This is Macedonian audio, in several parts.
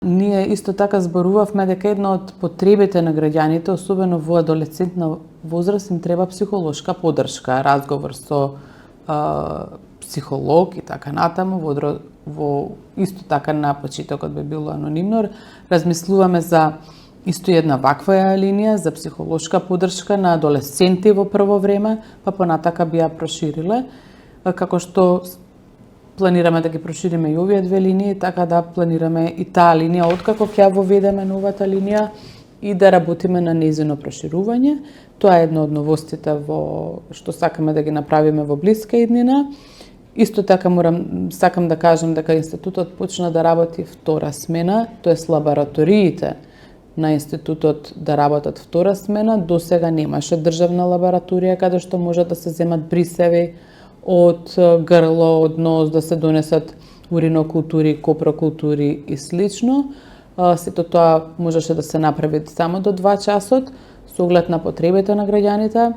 Ние исто така зборувавме дека една од потребите на граѓаните, особено во адолесцентна возраст, им треба психолошка поддршка, разговор со психолог и така натаму, во исто така на почетокот би било анонимно. Размислуваме за исто една ваква линија за психолошка поддршка на адолесценти во прво време, па понатака би ја прошириле, како што планираме да ги прошириме и овие две линии, така да планираме и таа линија, откако ќе ја воведеме новата линија, и да работиме на нејзино проширување. Тоа е една од новостите што сакаме да ги направиме во блиска иднина. Исто така сакам да кажам дека институтот почна да работи втора смена, тоест лабораториите на институтот да работат втора смена. До сега немаше државна лабораторија каде што може да се земат брисеви од грло, од нос, да се донесат уринокултури, копрокултури и слично. Сето тоа можеше да се направи само до 2 часот, со оглед на потребите на граѓаните.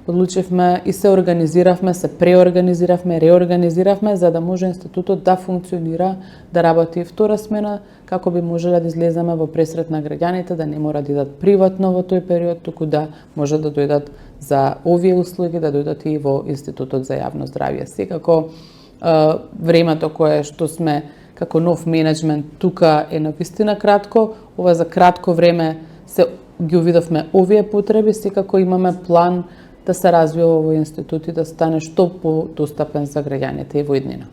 Одлучивме и се организиравме, се преорганизиравме, реорганизиравме, за да може институтот да функционира, да работи втора смена, како би можеле да излеземе во пресрет на граѓаните, да не мора да идат приватно во тој период, туку да може да дојдат за овие услуги, да дојдат и во Институтот за јавно здравје. Секако, времето кое што сме како нов менеджмент тука е навистина кратко. Ова за кратко време ги увидовме овие потреби, секако имаме план да се развива овој институт и да стане што подостапен за граѓаните и во иднина.